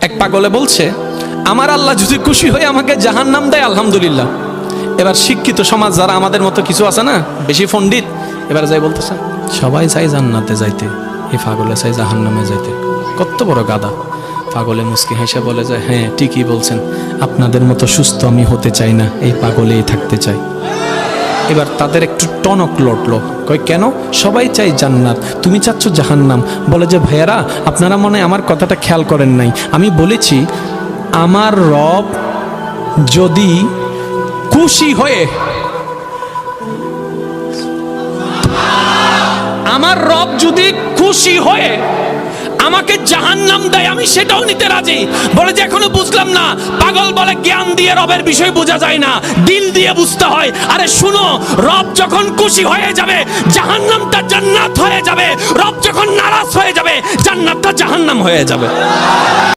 এক পাগলে বলছে, আমার আল্লাহ যদি খুশি হয়ে আমাকে জাহান্নাম দেয় আলহামদুলিল্লাহ। এবার শিক্ষিত সমাজ যারা আমাদের মতো কিছু আছে না, বেশি পণ্ডিত, এবার যাই বলতেছে সবাই চাই জান্নাতে যাইতে, এই পাগলে চাই জাহান্নামে যাইতে। কত বড় গাদা। পাগলে মুস্কি হেসে বলে যায়, হ্যাঁ ঠিকই বলছেন, আপনাদের মতো সুস্থ আমি হতে চাই না, এই পাগলেই থাকতে চাই। এবার তাদের একটু টনক লটলো, কই কেন? সবাই চাই জান্নাত, তুমি চাচ্ছ জাহান্নাম। বলে যে ভাইয়ারা, আপনারা মনে হয় আমার কথাটা খেয়াল করেন নাই। আমি বলেছি আমার রব যদি খুশি হয়ে, আমার রব যদি খুশি হয়ে আমাকে জাহান্নাম দেয়, আমি সেটাও নিতে রাজি। বলে যে এখনো বুঝলাম না। পাগল বলে জ্ঞান দিয়ে রবের বিষয় বোঝা যায় না, দিল দিয়ে বুঝতে হয়। আরে শুনো, রব যখন খুশি হয়ে যাবে জাহান্নামটা জান্নাত হয়ে যাবে, রব যখন নারাজ হয়ে যাবে জান্নাতটা জাহান্নাম হয়ে যাবে।